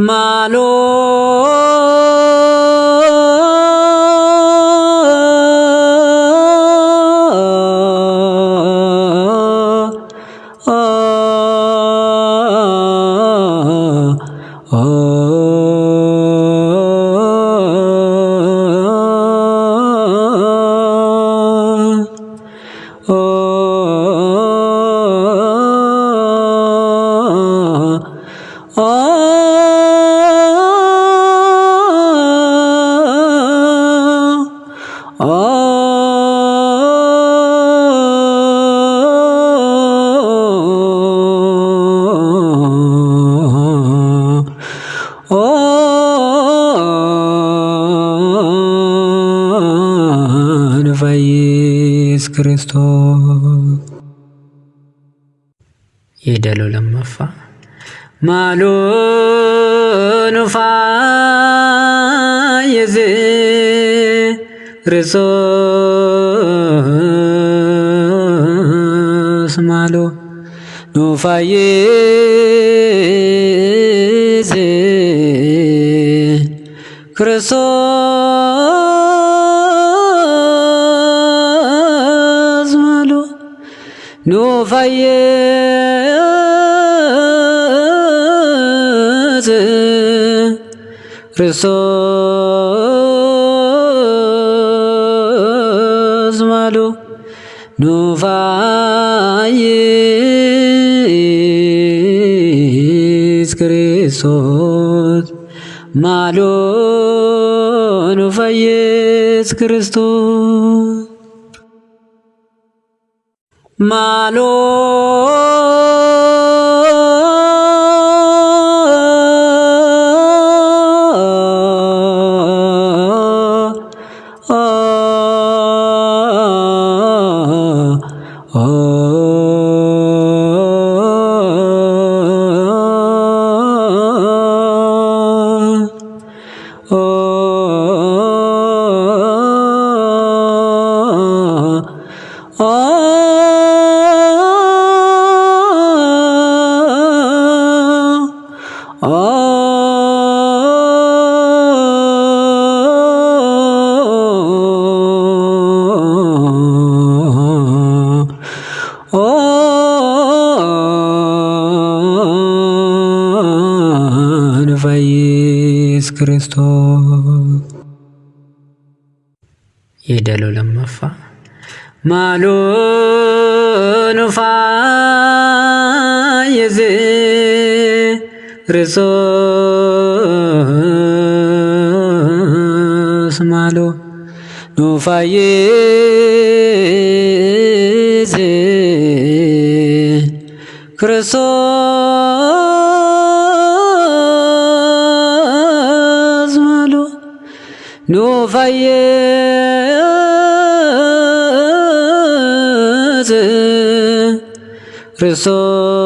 ማሎ ንፈይስ ክርስቶስ የደሉ ለመፋ ማሉ ኑፋ የዝ ርሶስ ማሉ ኑፋ የዝ ክርስቶስ ማሉ ኑፋ ክርስቶስ ማሉ ኑፋይስ ክርስቶስ ማሉ ኑፋይስ ክርስቶስ ማሉ ንፈይስ ክርስቶስ የደሉ ለመፋ ማሉ ኑፋ የዝ ርሶስ ማሉ ኑፋ የዝ ክርስቶስ ማሉ ኑፋ የዝ ክርስቶስ